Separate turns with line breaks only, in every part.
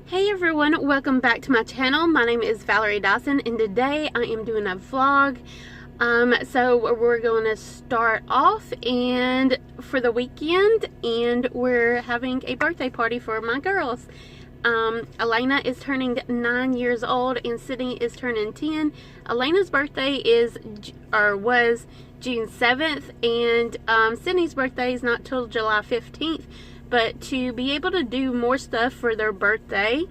Hey everyone, welcome back to my channel. My name is Valerie Dawson and today I am doing a vlog. So we're going to start off and for the weekend, and we're having a birthday party for my girls. Alana is turning 9 years old and Sidney is turning 10. Alana's birthday was June 7th and Sidney's birthday is not till July 15th. But to be able to do more stuff for their birthday,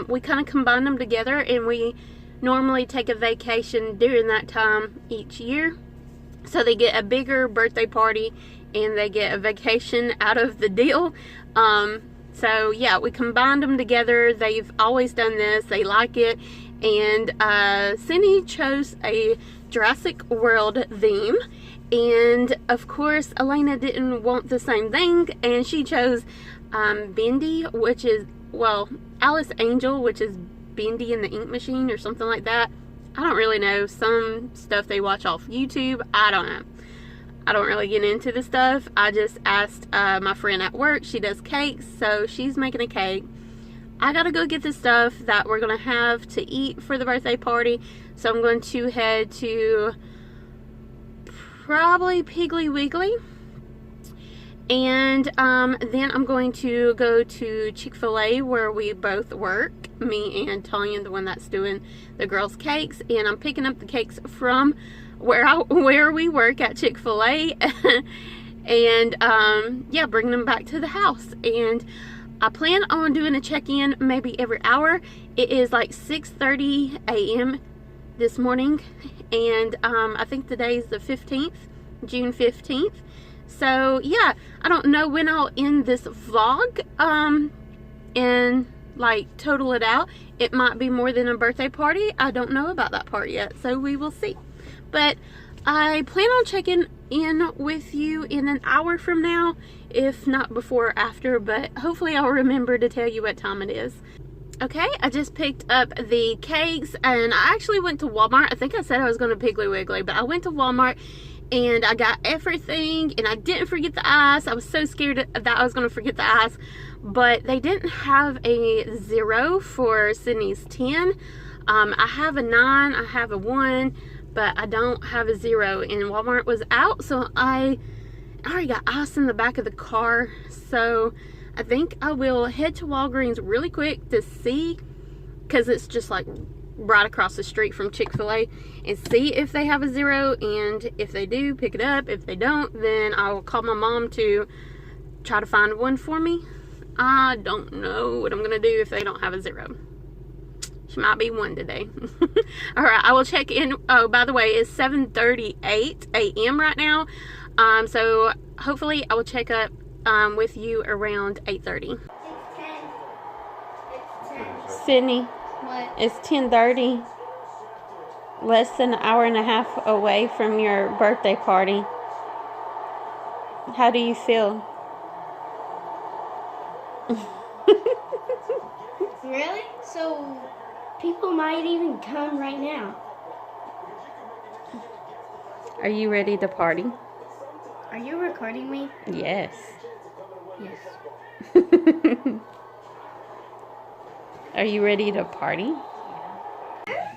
we kind of combine them together, and we normally take a vacation during that time each year. So they get a bigger birthday party and they get a vacation out of the deal. So yeah, we combined them together. They've always done this. They like it. And Sidney chose a Jurassic World theme. And of course Alana didn't want the same thing, and she chose Bendy, which is, well, Alice Angel, which is Bendy in the ink machine or something like that. I don't really know. Some stuff they watch off YouTube. I don't know. I don't really get into the stuff. I just asked my friend at work. She does cakes, so she's making a cake. I gotta go get the stuff that we're gonna have to eat for the birthday party, so I'm going to head to probably Piggly Wiggly, and then I'm going to go to Chick-fil-A where we both work, me and Tanya, the one that's doing the girls' cakes, and I'm picking up the cakes from where we work at Chick-fil-A and yeah, bringing them back to the house. And I plan on doing a check-in maybe every hour. It is like 6:30 a.m. this morning, and I think today is the 15th, June 15th. So yeah, I don't know when I'll end this vlog and like total it out. It might be more than a birthday party. I don't know about that part yet, so we will see. But I plan on checking in with you in an hour from now, if not before or after, but hopefully I'll remember to tell you what time it is. Okay, I just picked up the cakes, and I actually went to Walmart. I think I said I was going to Piggly Wiggly, but I went to Walmart and I got everything, and I didn't forget the ice. I was so scared that I was going to forget the ice, but they didn't have a 0 for Sidney's 10. I have a 9, I have a 1, but I don't have a 0, and Walmart was out, so I already got ice in the back of the car. So I think I will head to Walgreens really quick to see, because it's just like right across the street from Chick-fil-A, and see if they have a 0, and if they do, pick it up. If they don't, then I will call my mom to try to find one for me. I don't know what I'm going to do if they don't have a 0. She might be 1 today. Alright, I will check in. Oh, by the way, it's 7:38 a.m. right now. So hopefully I will check up with you around 8:30.
It's 10. It's 10.
Sidney,
What?
it's 10:30. Less than an hour and a half away from your birthday party. How do you feel?
Really? So people might even come right now.
Are you ready to party?
Are you recording me?
Yes.
Yes.
Are you ready to party?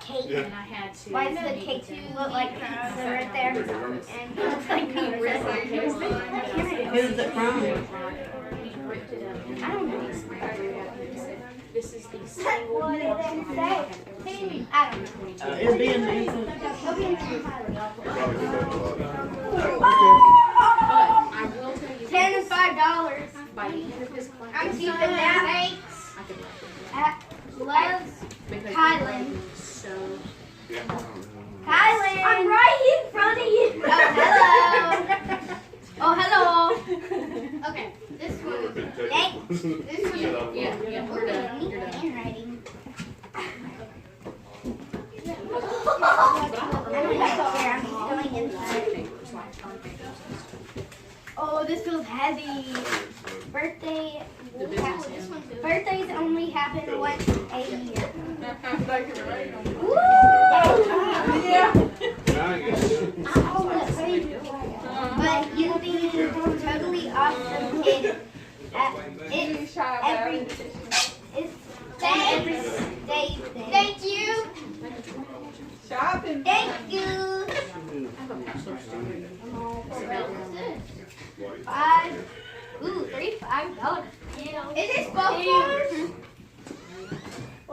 Cake.
And I had to.
Why does the cake look like pizza right there? And it looks like pizza.
Who's it from?
I don't know.
This is the single.
What did it say? I don't know.
It'll be in the
It'll be in the
But I will tell you.
$10 and $5.
By the end of this class,
I'm keeping that
I could
at Love's
because
Kylan.
So.
Kylan! I'm right in front of you. Oh, hello. Oh, hello. Okay, this one. Thanks. This one.
Yeah, we're done. You're done.
Handwriting. Oh, this feels heavy. Birthday. Birthdays only happen once a year. Woo!
Yeah.
But you think you're totally awesome kid. It's Is this both yours?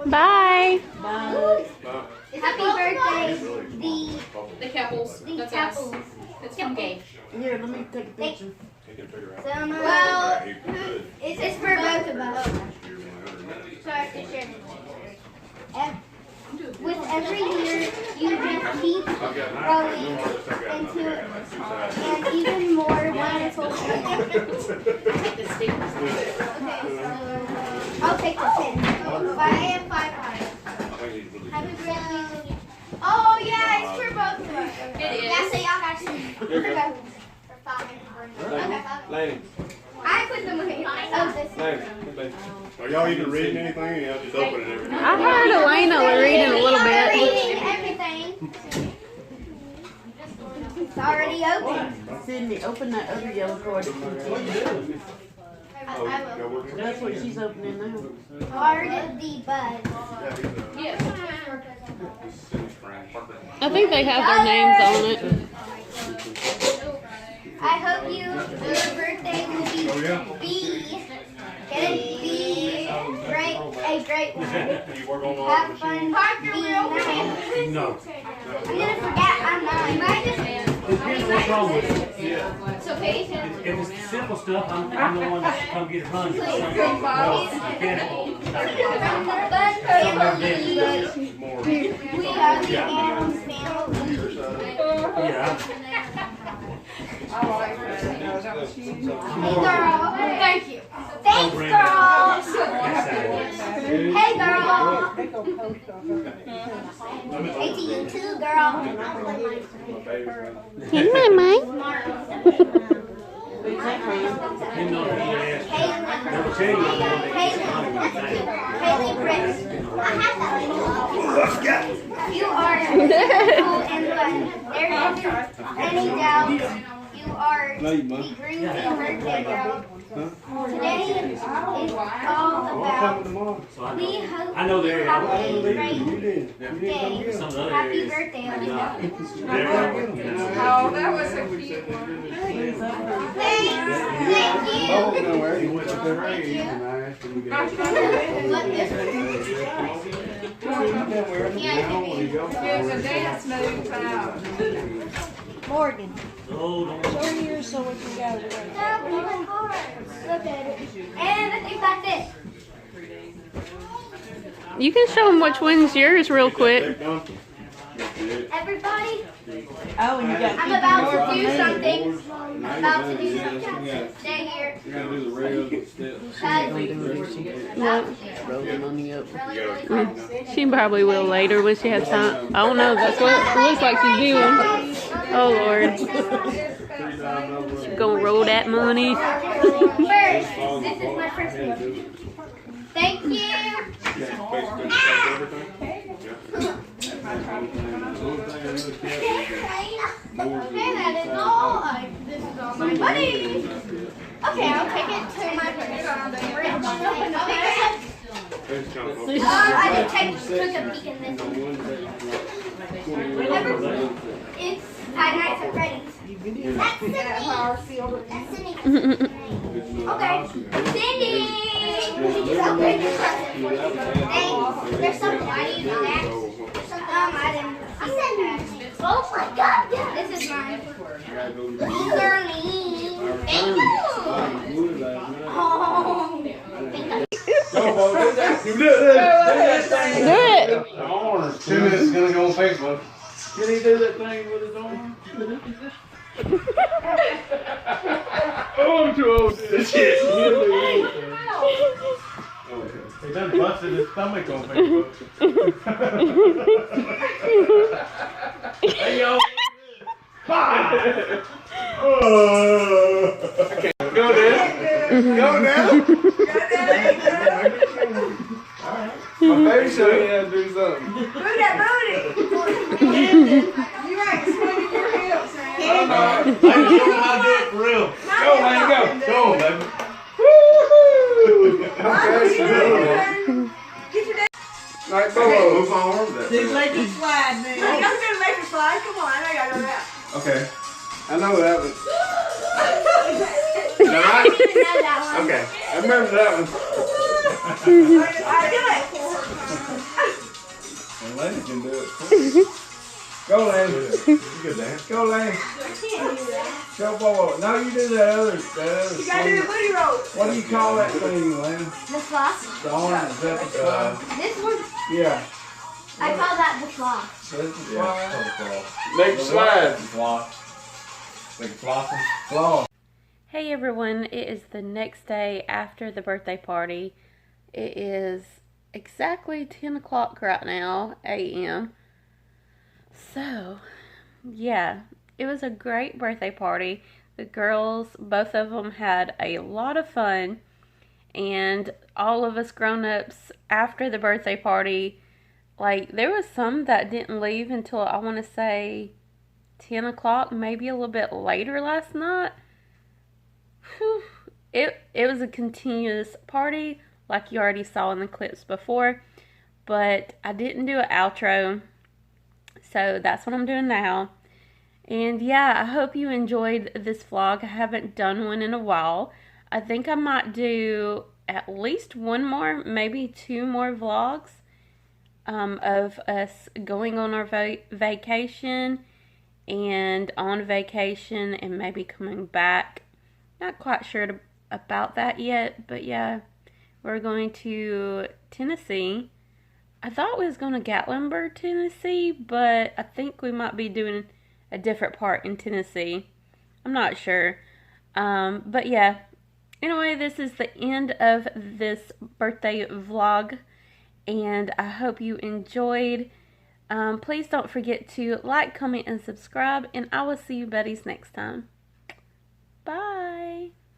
Bye.
Happy birthday,
The couples.
the
That's
couples.
us. It's okay.
Here, let me take a picture.
Well, it's for both of us. So I have to share. With every year, you just keep growing into an even more wonderful person. I'll take the 10. But I have 5 hearts. Happy birthday. Oh yeah, it's for both of us.
It is.
Yeah, so y'all got some. For 5.
Lane,
I put them away. Oh, this.
are y'all even reading anything? Y'all just opening everything?
I heard Alana was reading a little
Y'all are
bit.
reading everything. It's already open.
Sidney, open that other yellow card.
I will.
That's what she's opening now.
Card the bud.
Yes.
I think they have their names on it.
I hope your birthday will be a great one.
You work on all
Have
the
fun
machines?
being nice.
No.
I'm gonna forget I'm 9.
Here's what's wrong with it.
So pay
If
attention.
it's simple stuff, I'm the one that come get it run.
From the bud
More.
we are the Adams family.
Yeah.
I like that.
Hey girl. Thank you. Thanks girl. Hey girl. Hey to you too, girl.
Hey, Mama.
Him not being asked.
Haley.
Tell you
Haley Britt. I have that. You are cool and fun. There isn't any doubt. You are the green birthday girl. Today is all about. We hope
I know
you
they're
have a great day.
some of the other
Happy
areas.
birthday,
They're
Alana.
not.
Oh, that was a cute one.
Thank you.
Here's a dance move out.
Morgan,
Oh, don't.
show her yours so we can go.
Look at it. And I think that's it.
You can show them which one's yours real quick.
Everybody,
Oh, and you got.
I'm about to do something. Stay here.
You're gonna do the rails and steps.
Roll the money up.
She probably will later when she has time. I don't know. That's what it looks like she's doing. Oh, Lord. She's gonna roll that money.
First, this is my first one. Thank you. Okay, that is all. This is all my money. Okay, I'll take it to my purse. I just took a peek in this one. It's Five Nights at Freddy's. That's Sidney. That's Sidney. Okay, Cindy. He's opening the present for you. Thanks. There's something I need to ask. I didn't. I said that. Oh my God! This is mine. Learning. Thank you. Oh.
You do that.
Do it.
The arms. 2 minutes is gonna go on Facebook. Can he do that thing with his arm? Oh, I'm too old for this shit. He done busted his stomach on Facebook. Hey, yo. Okay. Go there. Go now. My baby showed me how to do something.
Move that booty. You ain't swinging your hips, man.
I just don't know how to do it for real. Go, man, go. Go, baby. Woo-hoo! Okay,
Get your damn.
Alright, Bobo. Move my arm there.
Dude, make it slide, man. I'm gonna make it slide. Come on, I know y'all know that.
Okay. I know that, but Is that right?
I didn't know that one.
Okay, I remember that one.
I do it.
And Lane can do it. Go, Lane. You good, Dan. Go, Lane.
I can't do that.
Go, whoa. No, you do that other
You gotta do the
swing.
booty roll.
What do you call that thing, Lane?
The floss.
The orange, is that the slide?
This one,
Yeah.
I call that the floss.
That's the slide?
Make slide. Like flossing.
Floss.
Hey everyone, it is the next day after the birthday party. It is exactly 10 o'clock right now, a.m. So, yeah, it was a great birthday party. The girls, both of them had a lot of fun. And all of us grown-ups after the birthday party, like, there was some that didn't leave until, I want to say, 10 o'clock, maybe a little bit later last night. Whew. It was a continuous party, like you already saw in the clips before. But I didn't do an outro, so that's what I'm doing now. And yeah, I hope you enjoyed this vlog. I haven't done one in a while. I think I might do at least one more, maybe two more vlogs of us going on our vacation and on vacation and maybe coming back. Not quite sure about that yet, but yeah, we're going to Tennessee. I thought we was going to Gatlinburg, Tennessee, but I think we might be doing a different part in Tennessee. I'm not sure. But yeah, anyway, this is the end of this birthday vlog, and I hope you enjoyed. Please don't forget to like, comment, and subscribe, and I will see you buddies next time. Bye.